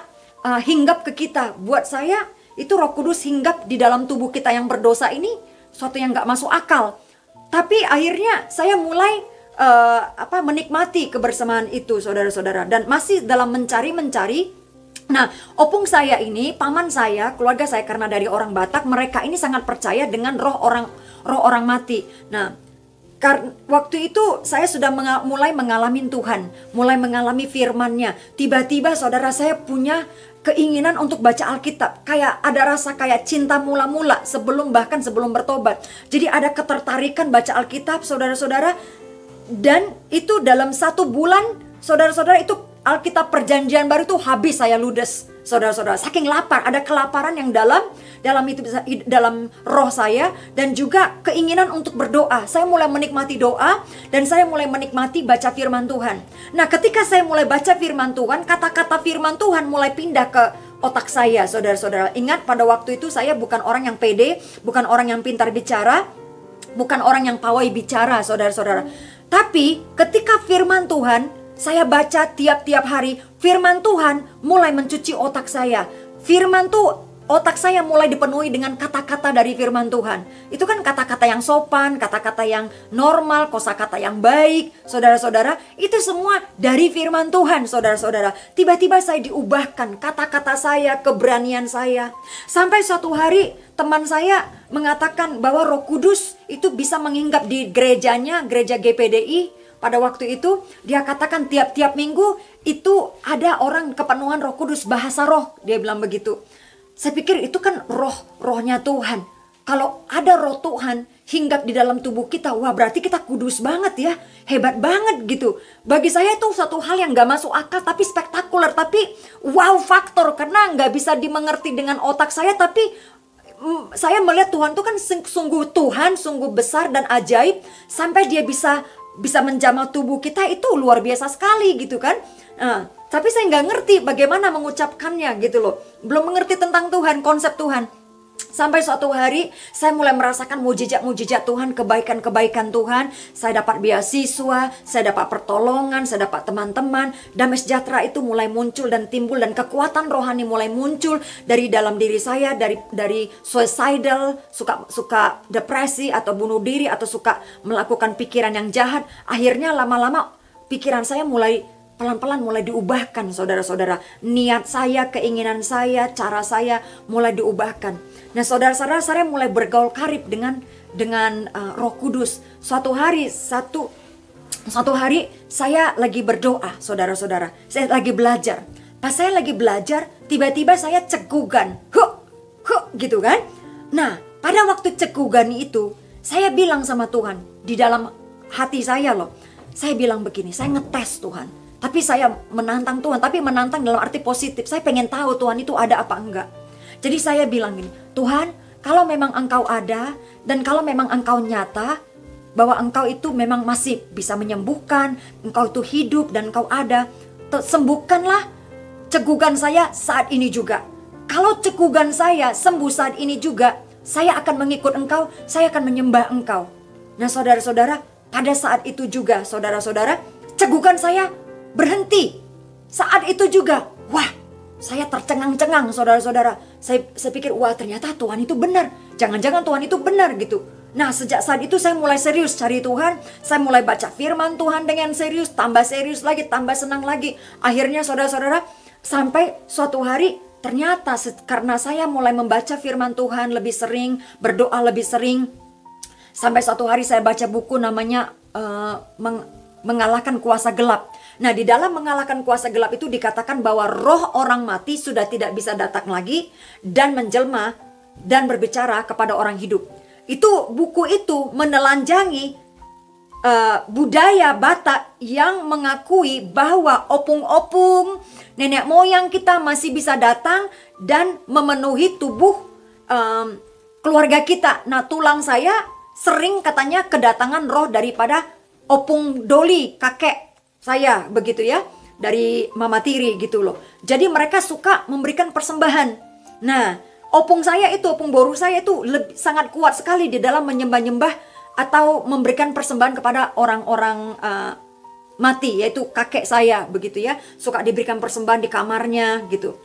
hinggap ke kita. Buat saya itu Roh Kudus hinggap di dalam tubuh kita yang berdosa ini suatu yang gak masuk akal. Tapi akhirnya saya mulai menikmati kebersamaan itu, saudara-saudara. Dan masih dalam mencari. Nah, opung saya ini, paman saya, keluarga saya, karena dari orang Batak, mereka ini sangat percaya dengan roh orang mati. Nah, waktu itu saya sudah mulai mengalami Tuhan, mulai mengalami firman-Nya. Tiba-tiba, saudara, saya punya keinginan untuk baca Alkitab. Kayak ada rasa kayak cinta mula-mula sebelum bertobat. Jadi ada ketertarikan baca Alkitab, saudara-saudara. Dan itu dalam 1 bulan, saudara-saudara, itu Alkitab Perjanjian Baru itu habis saya ludes, saudara-saudara. Saking lapar, ada kelaparan yang dalam. dalam roh saya, dan juga keinginan untuk berdoa. Saya mulai menikmati doa dan saya mulai menikmati baca firman Tuhan. Nah, ketika saya mulai baca firman Tuhan, kata-kata firman Tuhan mulai pindah ke otak saya, saudara-saudara. Ingat, pada waktu itu saya bukan orang yang pede, bukan orang yang pintar bicara, bukan orang yang pawai bicara, saudara-saudara. Tapi ketika firman Tuhan saya baca tiap-tiap hari, firman Tuhan mulai mencuci otak saya. Otak saya mulai dipenuhi dengan kata-kata dari firman Tuhan. Itu kan kata-kata yang sopan, kata-kata yang normal, kosakata yang baik, saudara-saudara. Itu semua dari firman Tuhan, saudara-saudara. Tiba-tiba saya diubahkan, kata-kata saya, keberanian saya. Sampai suatu hari teman saya mengatakan bahwa Roh Kudus itu bisa menginggap di gerejanya, gereja GPDI. Pada waktu itu dia katakan tiap-tiap minggu itu ada orang kepenuhan Roh Kudus, bahasa roh, dia bilang begitu. Saya pikir itu kan rohnya Tuhan. Kalau ada roh Tuhan hinggap di dalam tubuh kita, wah berarti kita kudus banget ya, hebat banget gitu. Bagi saya itu satu hal yang gak masuk akal tapi spektakuler, tapi wow faktor, karena gak bisa dimengerti dengan otak saya. Tapi saya melihat Tuhan itu kan sungguh Tuhan, sungguh besar dan ajaib, sampai dia bisa menjamah tubuh kita, itu luar biasa sekali gitu kan. Tapi saya nggak ngerti bagaimana mengucapkannya gitu loh. Belum mengerti tentang Tuhan, konsep Tuhan. Sampai suatu hari saya mulai merasakan mujizat-mujizat Tuhan, kebaikan-kebaikan Tuhan. Saya dapat beasiswa, saya dapat pertolongan, saya dapat teman-teman. Damai sejahtera itu mulai muncul dan timbul, dan kekuatan rohani mulai muncul dari dalam diri saya, dari suicidal, suka depresi atau bunuh diri, atau suka melakukan pikiran yang jahat. Akhirnya lama-lama pikiran saya mulai pelan-pelan mulai diubahkan, saudara-saudara. Niat saya, keinginan saya, cara saya mulai diubahkan. Nah, saudara-saudara, saya mulai bergaul karib dengan Roh Kudus. Suatu hari saya lagi berdoa, saudara-saudara. Saya lagi belajar. Pas saya lagi belajar, tiba-tiba saya cegugan. Gitu kan? Nah, pada waktu cegugan itu, saya bilang sama Tuhan, di dalam hati saya loh. Saya bilang begini, saya ngetes Tuhan. Tapi saya menantang Tuhan, tapi menantang dalam arti positif. Saya pengen tahu Tuhan itu ada apa enggak. Jadi saya bilang gini, Tuhan, kalau memang Engkau ada, dan kalau memang Engkau nyata, bahwa Engkau itu memang masih bisa menyembuhkan, Engkau itu hidup dan Engkau ada, sembuhkanlah cegugan saya saat ini juga. Kalau cegugan saya sembuh saat ini juga, saya akan mengikut Engkau, saya akan menyembah Engkau. Nah, saudara-saudara, pada saat itu juga, saudara-saudara, cegugan saya berhenti. Saat itu juga, wah, saya tercengang-cengang, saudara-saudara. Saya pikir, wah ternyata Tuhan itu benar. Jangan-jangan Tuhan itu benar gitu. Nah, sejak saat itu saya mulai serius cari Tuhan. Saya mulai baca firman Tuhan dengan serius, tambah serius lagi, tambah senang lagi. Akhirnya saudara-saudara, sampai suatu hari ternyata karena saya mulai membaca firman Tuhan lebih sering, berdoa lebih sering. Sampai suatu hari saya baca buku namanya Mengalahkan Kuasa Gelap. Nah, di dalam Mengalahkan Kuasa Gelap itu dikatakan bahwa roh orang mati sudah tidak bisa datang lagi dan menjelma dan berbicara kepada orang hidup. Buku itu menelanjangi budaya Batak yang mengakui bahwa opung-opung nenek moyang kita masih bisa datang dan memenuhi tubuh keluarga kita. Nah, tulang saya sering katanya kedatangan roh daripada opung doli, kakek saya begitu ya, dari mama tiri gitu loh. Jadi mereka suka memberikan persembahan. Nah, opung boru saya itu sangat kuat sekali di dalam menyembah-nyembah atau memberikan persembahan kepada orang-orang mati, yaitu kakek saya begitu ya. Suka diberikan persembahan di kamarnya gitu.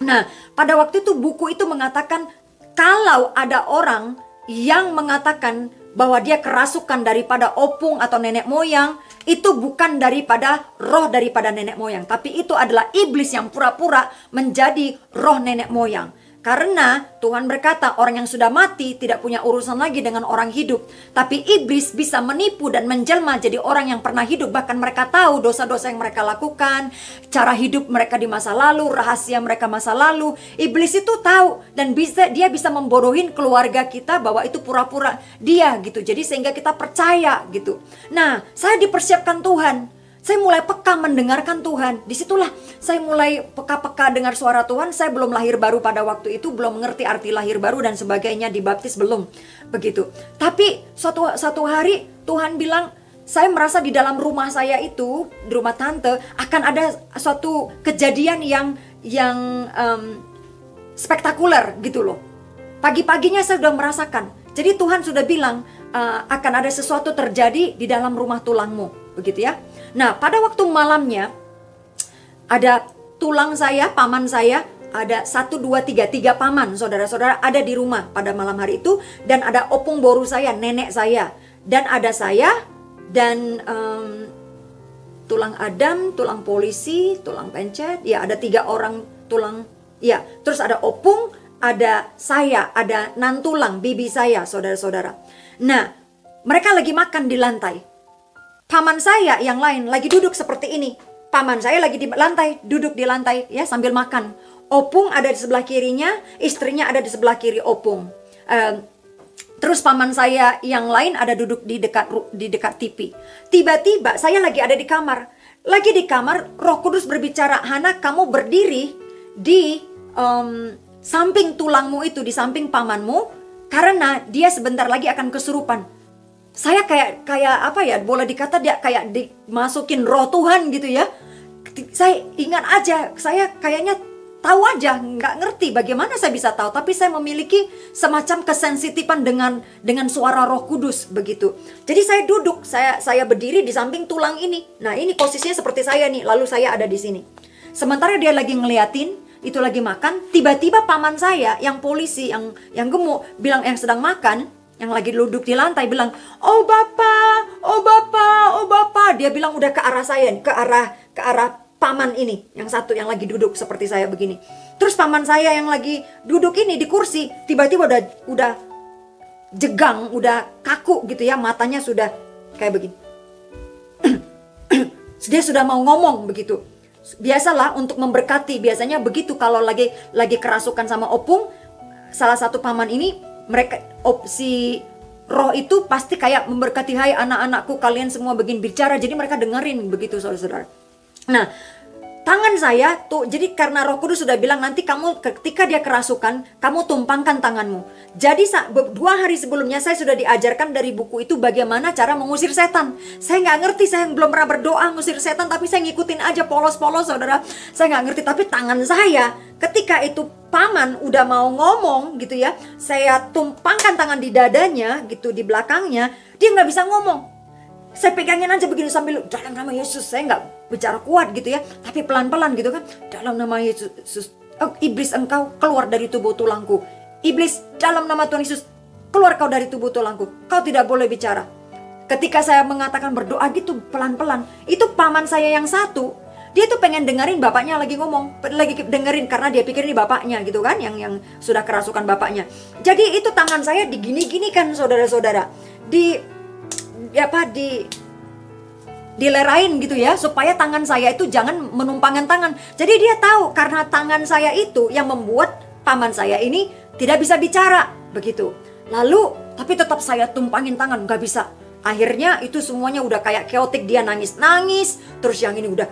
Nah, pada waktu itu buku itu mengatakan kalau ada orang yang mengatakan bahwa dia kerasukan daripada opung atau nenek moyang, itu bukan daripada roh daripada nenek moyang, tapi itu adalah iblis yang pura-pura menjadi roh nenek moyang. Karena Tuhan berkata orang yang sudah mati tidak punya urusan lagi dengan orang hidup. Tapi iblis bisa menipu dan menjelma jadi orang yang pernah hidup. Bahkan mereka tahu dosa-dosa yang mereka lakukan, cara hidup mereka di masa lalu, rahasia mereka masa lalu. Iblis itu tahu dan dia bisa membodohin keluarga kita bahwa itu pura-pura dia gitu. Jadi sehingga kita percaya gitu. Nah, saya dipersiapkan Tuhan. Saya mulai peka mendengarkan Tuhan. Disitulah saya mulai peka-peka dengar suara Tuhan. Saya belum lahir baru pada waktu itu, belum mengerti arti lahir baru dan sebagainya, dibaptis belum, begitu. Tapi suatu hari Tuhan bilang, saya merasa di dalam rumah saya itu, di rumah tante, akan ada suatu kejadian yang spektakuler gitu loh. Pagi-paginya saya sudah merasakan. Jadi Tuhan sudah bilang, akan ada sesuatu terjadi di dalam rumah tulangmu, begitu ya. Nah, pada waktu malamnya, ada tulang saya, paman saya, ada 1, 2, 3 paman, saudara-saudara ada di rumah pada malam hari itu. Dan ada opung boru saya, nenek saya. Dan ada saya, dan tulang Adam, tulang polisi, tulang pencet. Ya, ada 3 orang tulang. Ya, terus ada opung, ada saya, ada nantulang, bibi saya, saudara-saudara. Nah, mereka lagi makan di lantai. Paman saya yang lain lagi duduk seperti ini. Paman saya lagi di lantai, duduk di lantai ya sambil makan. Opung ada di sebelah kirinya, istrinya ada di sebelah kiri opung. Terus paman saya yang lain ada duduk di dekat TV. Tiba-tiba saya lagi ada di kamar. Lagi di kamar, Roh Kudus berbicara, "Hana, kamu berdiri di samping tulangmu itu, di samping pamanmu, karena dia sebentar lagi akan kesurupan." Saya kayak apa ya, boleh dikata dia kayak dimasukin roh Tuhan gitu ya. Saya ingat aja, saya kayaknya tahu aja, nggak ngerti bagaimana saya bisa tahu, tapi saya memiliki semacam kesensitifan dengan suara Roh Kudus begitu. Jadi saya duduk, saya berdiri di samping tulang ini. Nah, ini posisinya seperti saya nih, lalu saya ada di sini. Sementara dia lagi ngeliatin, itu lagi makan, tiba-tiba paman saya yang polisi, yang gemuk, bilang, yang sedang makan, yang lagi duduk di lantai, bilang, "Oh bapak, oh bapak, oh bapak." Dia bilang udah ke arah saya, ke arah paman ini, yang satu yang lagi duduk seperti saya begini. Terus paman saya yang lagi duduk ini di kursi, tiba-tiba udah jegang, udah kaku gitu ya, matanya sudah kayak begini. Dia sudah mau ngomong begitu. Biasalah untuk memberkati, biasanya begitu kalau lagi kerasukan sama opung, salah satu paman ini, mereka si roh itu pasti kayak memberkati, "Hai anak-anakku, kalian semua begini bicara." Jadi mereka dengerin begitu, saudara-saudara. Nah, tangan saya tuh, jadi karena Roh Kudus sudah bilang nanti kamu ketika dia kerasukan, kamu tumpangkan tanganmu. Jadi 2 hari sebelumnya saya sudah diajarkan dari buku itu bagaimana cara mengusir setan. Saya nggak ngerti, saya belum pernah berdoa ngusir setan, tapi saya ngikutin aja polos-polos, saudara. Saya nggak ngerti, tapi tangan saya ketika itu paman udah mau ngomong gitu ya, saya tumpangkan tangan di dadanya gitu, di belakangnya, dia nggak bisa ngomong. Saya pegangin aja begini sambil, "Dalam nama Yesus." Saya nggak bicara kuat gitu ya, tapi pelan-pelan gitu kan, "Dalam nama Yesus, oh, iblis engkau keluar dari tubuh tulangku. Iblis, dalam nama Tuhan Yesus, keluar kau dari tubuh tulangku. Kau tidak boleh bicara." Ketika saya mengatakan berdoa gitu pelan-pelan, itu paman saya yang satu, dia tuh pengen dengerin bapaknya lagi ngomong, lagi dengerin karena dia pikir ini bapaknya gitu kan, yang sudah kerasukan bapaknya. Jadi itu tangan saya digini-gini kan, saudara-saudara, dilerain gitu ya, supaya tangan saya itu jangan menumpangkan tangan. Jadi dia tahu karena tangan saya itu yang membuat paman saya ini tidak bisa bicara begitu. Lalu tapi tetap saya tumpangin tangan, nggak bisa. Akhirnya itu semuanya udah kayak chaotic, dia nangis-nangis, terus yang ini udah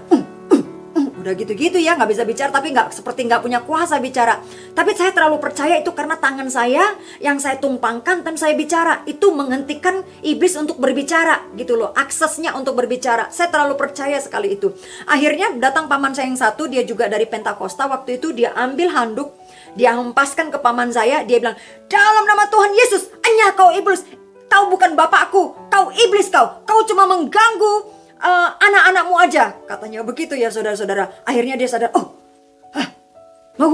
gitu-gitu ya, nggak bisa bicara, tapi seperti nggak punya kuasa bicara. Tapi saya terlalu percaya itu karena tangan saya yang saya tumpangkan dan saya bicara, itu menghentikan iblis untuk berbicara gitu loh, aksesnya untuk berbicara. Saya terlalu percaya sekali itu. Akhirnya datang paman saya yang satu, dia juga dari Pentakosta. Waktu itu dia ambil handuk, dia hempaskan ke paman saya, dia bilang, "Dalam nama Tuhan Yesus, enyah kau iblis, kau bukan bapakku, kau iblis kau cuma mengganggu anak-anakmu aja," katanya begitu ya, saudara-saudara. Akhirnya dia sadar, mau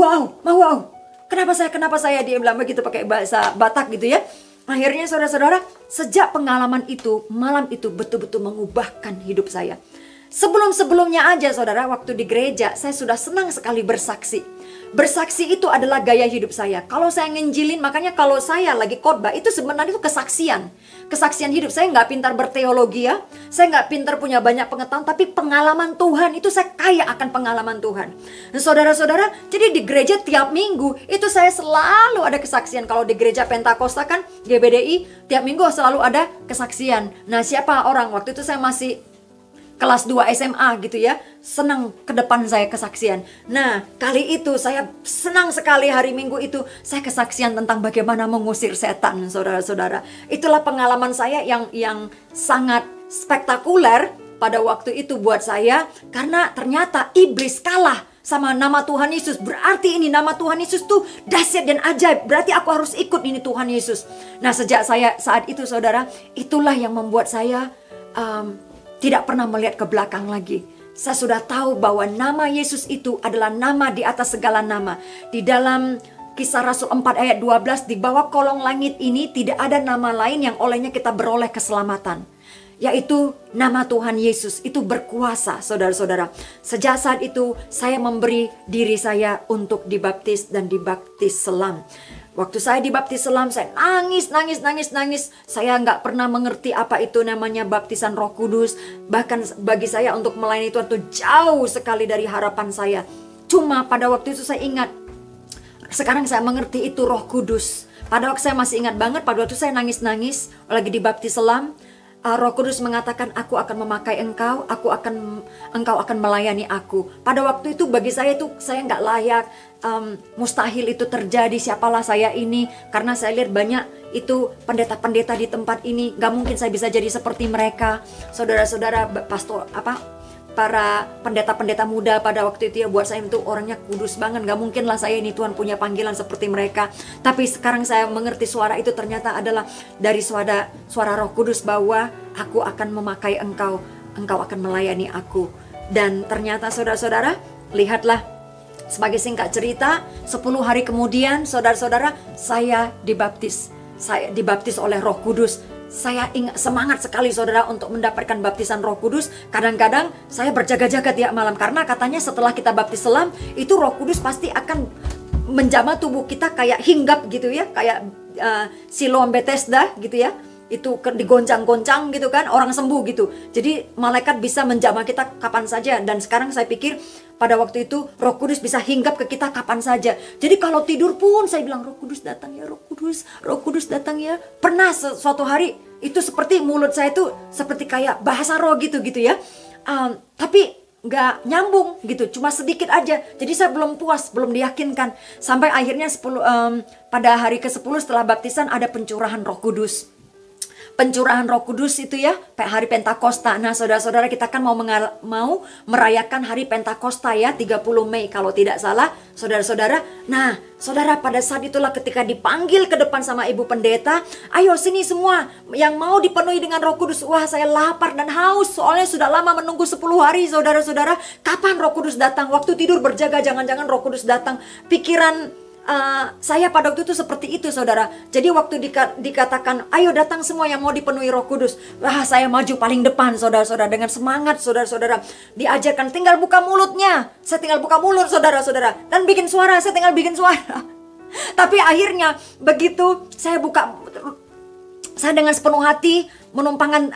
kenapa saya, dia bilang begitu pakai bahasa Batak gitu ya. Akhirnya saudara-saudara, sejak pengalaman itu, malam itu betul-betul mengubahkan hidup saya. Sebelum-sebelumnya aja saudara, waktu di gereja saya sudah senang sekali bersaksi. Bersaksi itu adalah gaya hidup saya. Kalau saya nginjilin, makanya kalau saya lagi khotbah, itu sebenarnya itu kesaksian. Kesaksian hidup. Saya nggak pintar berteologi ya. Saya nggak pintar punya banyak pengetahuan. Tapi pengalaman Tuhan, itu saya kaya akan pengalaman Tuhan. Dan saudara-saudara, jadi di gereja tiap minggu, itu saya selalu ada kesaksian. Kalau di gereja Pentakosta kan, GBDI, tiap minggu selalu ada kesaksian. Nah, siapa orang? Waktu itu saya masih kelas 2 SMA gitu ya. Senang ke depan saya kesaksian. Nah, kali itu saya senang sekali hari Minggu itu saya kesaksian tentang bagaimana mengusir setan, saudara-saudara. Itulah pengalaman saya yang sangat spektakuler pada waktu itu buat saya, karena ternyata iblis kalah sama nama Tuhan Yesus. Berarti ini nama Tuhan Yesus tuh dahsyat dan ajaib. Berarti aku harus ikut ini Tuhan Yesus. Nah, sejak saya saat itu, saudara, itulah yang membuat saya tidak pernah melihat ke belakang lagi. Saya sudah tahu bahwa nama Yesus itu adalah nama di atas segala nama. Di dalam Kisah Rasul 4 ayat 12, di bawah kolong langit ini tidak ada nama lain yang olehnya kita beroleh keselamatan, yaitu nama Tuhan Yesus. Itu berkuasa, saudara-saudara. Sejak saat itu saya memberi diri saya untuk dibaptis dan dibaptis selam. Waktu saya dibaptis selam, saya nangis. Saya nggak pernah mengerti apa itu namanya baptisan Roh Kudus. Bahkan bagi saya untuk melayani Tuhan itu jauh sekali dari harapan saya. Cuma pada waktu itu saya ingat, sekarang saya mengerti itu Roh Kudus. Pada waktu saya masih ingat banget, pada waktu saya nangis lagi dibaptis selam, Roh Kudus mengatakan, aku akan memakai engkau, engkau akan melayani aku. Pada waktu itu bagi saya itu saya nggak layak, mustahil itu terjadi. Siapalah saya ini? Karena saya lihat banyak itu pendeta-pendeta di tempat ini, nggak mungkin saya bisa jadi seperti mereka. Saudara-saudara, para pendeta-pendeta muda pada waktu itu ya, buat saya itu orangnya kudus banget. Gak mungkin lah saya ini Tuhan punya panggilan seperti mereka. Tapi sekarang saya mengerti suara itu ternyata adalah dari suara Roh Kudus, bahwa aku akan memakai engkau, engkau akan melayani aku. Dan ternyata saudara-saudara, lihatlah, sebagai singkat cerita, 10 hari kemudian saudara-saudara, saya dibaptis. Saya dibaptis oleh Roh Kudus. Saya ingat semangat sekali saudara untuk mendapatkan baptisan Roh Kudus. Kadang-kadang saya berjaga-jaga tiap malam, karena katanya setelah kita baptis selam itu Roh Kudus pasti akan menjamah tubuh kita kayak hinggap gitu ya, kayak Siloam Bethesda gitu ya. Itu digoncang-goncang gitu kan, orang sembuh gitu. Jadi malaikat bisa menjamah kita kapan saja. Dan sekarang saya pikir pada waktu itu Roh Kudus bisa hinggap ke kita kapan saja. Jadi kalau tidur pun saya bilang, Roh Kudus datang ya, Roh Kudus datang ya. Pernah suatu hari itu seperti mulut saya itu seperti kayak bahasa roh gitu ya. Tapi nggak nyambung gitu, cuma sedikit aja. Jadi saya belum puas, belum diyakinkan. Sampai akhirnya pada hari ke-10 setelah baptisan ada pencurahan Roh Kudus. Pencurahan Roh Kudus itu ya, hari Pentakosta. Nah, saudara-saudara, kita kan mau merayakan hari Pentakosta ya, 30 Mei kalau tidak salah, saudara-saudara. Nah, saudara, pada saat itulah ketika dipanggil ke depan sama Ibu Pendeta, ayo sini semua yang mau dipenuhi dengan Roh Kudus. Wah, saya lapar dan haus, soalnya sudah lama menunggu 10 hari, saudara-saudara. Kapan Roh Kudus datang? Waktu tidur berjaga, jangan-jangan Roh Kudus datang. Pikiran saya pada waktu itu seperti itu, saudara. Jadi waktu dikatakan ayo datang semua yang mau dipenuhi Roh Kudus, wah, saya maju paling depan, saudara-saudara, dengan semangat, saudara-saudara. Diajarkan tinggal buka mulutnya, saya tinggal buka mulut, saudara-saudara, dan bikin suara, saya tinggal bikin suara. Tapi akhirnya begitu saya buka, saya dengan sepenuh hati menumpangkan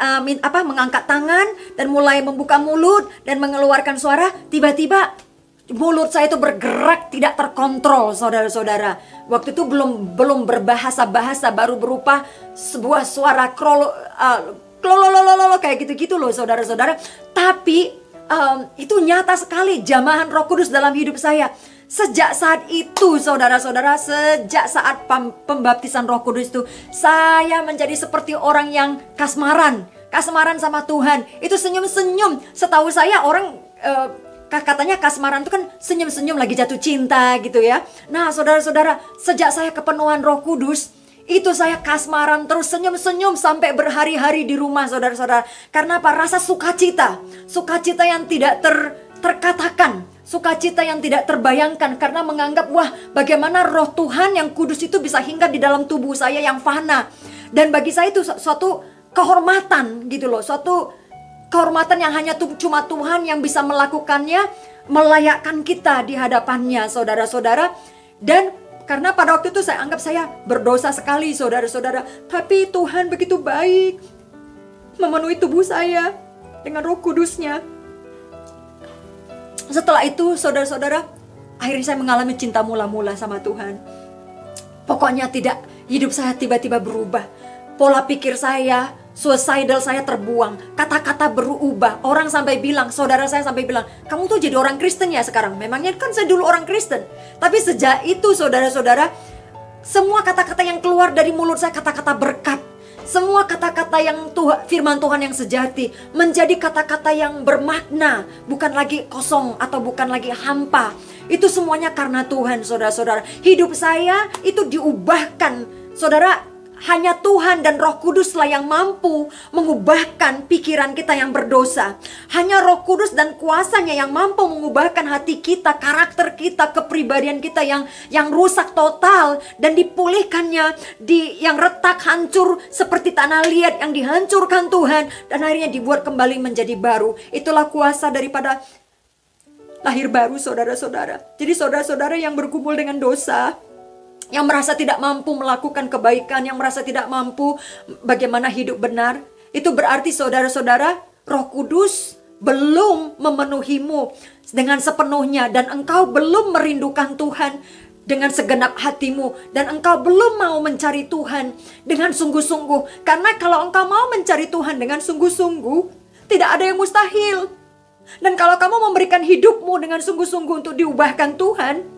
mengangkat tangan dan mulai membuka mulut dan mengeluarkan suara, tiba-tiba mulut saya itu bergerak tidak terkontrol, saudara-saudara. Waktu itu belum berbahasa-bahasa, baru berupa sebuah suara klololololo kayak gitu-gitu loh, saudara-saudara. Tapi itu nyata sekali jamahan Roh Kudus dalam hidup saya. Sejak saat itu, saudara-saudara, sejak saat pembaptisan Roh Kudus itu, saya menjadi seperti orang yang kasmaran sama Tuhan. Itu senyum-senyum. Setahu saya orang katanya kasmaran itu kan senyum-senyum lagi jatuh cinta gitu ya. Nah, saudara-saudara, sejak saya kepenuhan Roh Kudus, itu saya kasmaran terus, senyum-senyum sampai berhari-hari di rumah, saudara-saudara. Karena apa? Rasa sukacita yang tidak terkatakan, sukacita yang tidak terbayangkan, karena menganggap, wah, bagaimana Roh Tuhan yang kudus itu bisa hinggap di dalam tubuh saya yang fana. Dan bagi saya itu suatu kehormatan gitu loh, suatu kehormatan yang hanya cuma Tuhan yang bisa melakukannya, melayakkan kita di hadapannya, saudara-saudara. Dan karena pada waktu itu saya anggap saya berdosa sekali, saudara-saudara. Tapi Tuhan begitu baik, memenuhi tubuh saya dengan Roh Kudusnya. Setelah itu, saudara-saudara, akhirnya saya mengalami cinta mula-mula sama Tuhan. Pokoknya hidup saya tiba-tiba berubah. Pola pikir saya suicidal saya terbuang, kata-kata berubah. Orang sampai bilang, saudara saya sampai bilang, kamu tuh jadi orang Kristen ya sekarang. Memangnya kan saya dulu orang Kristen. Tapi sejak itu saudara-saudara, semua kata-kata yang keluar dari mulut saya kata-kata berkat. Semua kata-kata yang firman Tuhan yang sejati menjadi kata-kata yang bermakna, bukan lagi kosong atau bukan lagi hampa. Itu semuanya karena Tuhan, saudara-saudara. Hidup saya itu diubahkan, saudara. Hanya Tuhan dan Roh Kuduslah yang mampu mengubahkan pikiran kita yang berdosa. Hanya Roh Kudus dan kuasanya yang mampu mengubahkan hati kita, karakter kita, kepribadian kita yang rusak total dan dipulihkannya, yang retak, hancur seperti tanah liat yang dihancurkan Tuhan dan akhirnya dibuat kembali menjadi baru. Itulah kuasa daripada lahir baru, saudara-saudara. Jadi saudara-saudara yang bergumul dengan dosa, yang merasa tidak mampu melakukan kebaikan, yang merasa tidak mampu bagaimana hidup benar, itu berarti saudara-saudara, Roh Kudus belum memenuhimu dengan sepenuhnya, dan engkau belum merindukan Tuhan dengan segenap hatimu, dan engkau belum mau mencari Tuhan dengan sungguh-sungguh. Karena kalau engkau mau mencari Tuhan dengan sungguh-sungguh, tidak ada yang mustahil. Dan kalau kamu memberikan hidupmu dengan sungguh-sungguh untuk diubahkan Tuhan,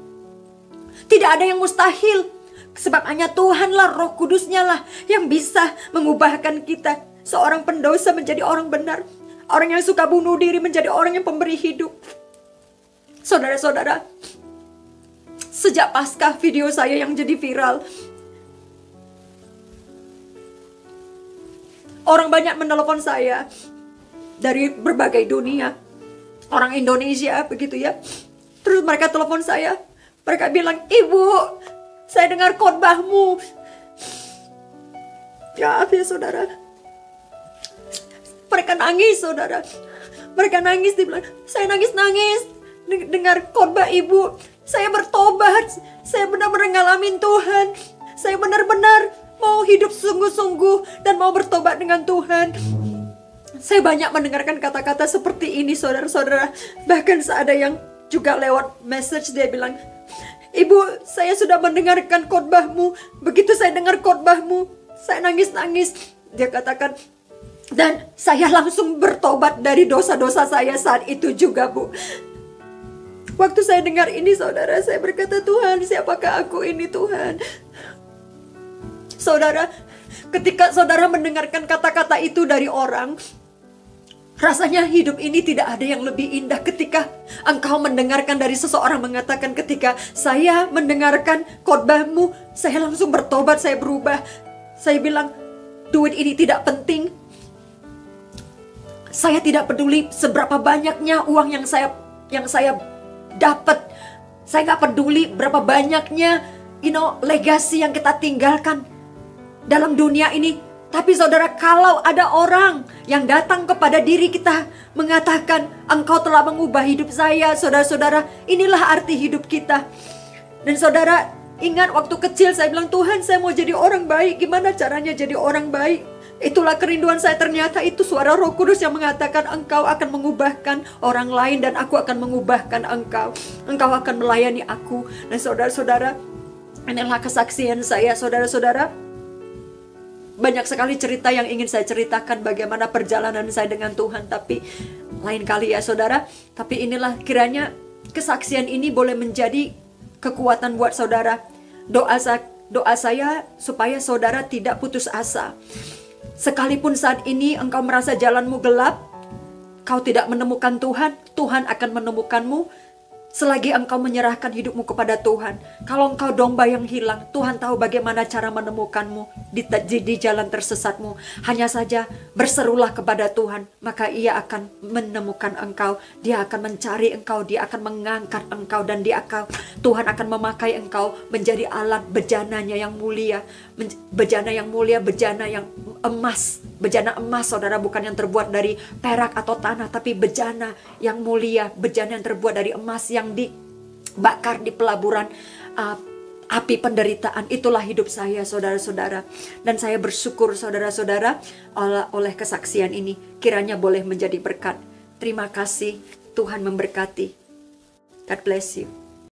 tidak ada yang mustahil. Sebab hanya Tuhanlah, Roh Kudusnya lah yang bisa mengubahkan kita. Seorang pendosa menjadi orang benar. Orang yang suka bunuh diri menjadi orang yang pemberi hidup. Saudara-saudara, sejak pasca video saya yang jadi viral, orang banyak menelepon saya dari berbagai dunia. Orang Indonesia begitu ya. Terus mereka telepon saya. Mereka bilang, "Ibu, saya dengar khotbahmu." Ya, saudara. Mereka nangis, saudara. Mereka nangis, dibilang, "Saya nangis-nangis dengar khotbah ibu. Saya bertobat. Saya benar-benar ngalamin Tuhan. Saya benar-benar mau hidup sungguh-sungguh dan mau bertobat dengan Tuhan." Saya banyak mendengarkan kata-kata seperti ini, saudara-saudara. Bahkan ada yang juga lewat message, dia bilang, "Ibu, saya sudah mendengarkan khotbahmu. Begitu saya dengar khotbahmu, saya nangis-nangis." Dia katakan, dan saya langsung bertobat dari dosa-dosa saya saat itu juga, Bu. Waktu saya dengar ini, saudara, saya berkata, "Tuhan, siapakah aku ini, Tuhan?" Saudara, ketika saudara mendengarkan kata-kata itu dari orang, rasanya hidup ini tidak ada yang lebih indah ketika engkau mendengarkan dari seseorang mengatakan, "Ketika saya mendengarkan khotbahmu, saya langsung bertobat, saya berubah." Saya bilang, duit ini tidak penting. Saya tidak peduli seberapa banyaknya uang yang saya dapat. Saya nggak peduli berapa banyaknya legasi yang kita tinggalkan dalam dunia ini. Tapi saudara, kalau ada orang yang datang kepada diri kita mengatakan, "Engkau telah mengubah hidup saya," saudara-saudara, inilah arti hidup kita. Dan saudara, ingat waktu kecil saya bilang, "Tuhan, saya mau jadi orang baik. Gimana caranya jadi orang baik?" Itulah kerinduan saya. Ternyata itu suara Roh Kudus yang mengatakan, "Engkau akan mengubahkan orang lain dan aku akan mengubahkan engkau. Engkau akan melayani aku." Dan saudara-saudara, inilah kesaksian saya, saudara-saudara. Banyak sekali cerita yang ingin saya ceritakan bagaimana perjalanan saya dengan Tuhan. Tapi lain kali ya saudara. Tapi inilah kiranya kesaksian ini boleh menjadi kekuatan buat saudara. Doa saya supaya saudara tidak putus asa. Sekalipun saat ini engkau merasa jalanmu gelap, kau tidak menemukan Tuhan, Tuhan akan menemukanmu. Selagi engkau menyerahkan hidupmu kepada Tuhan. Kalau engkau domba yang hilang, Tuhan tahu bagaimana cara menemukanmu di jalan tersesatmu. Hanya saja berserulah kepada Tuhan, maka Ia akan menemukan engkau. Dia akan mencari engkau, Dia akan mengangkat engkau, dan Tuhan akan memakai engkau menjadi alat bejananya yang mulia. Bejana yang mulia, bejana yang emas. Bejana emas, saudara, bukan yang terbuat dari perak atau tanah, tapi bejana yang mulia, bejana yang terbuat dari emas yang dibakar di pelaburan api penderitaan. Itulah hidup saya, saudara-saudara. Dan saya bersyukur, saudara-saudara, oleh kesaksian ini. Kiranya boleh menjadi berkat. Terima kasih, Tuhan memberkati. God bless you.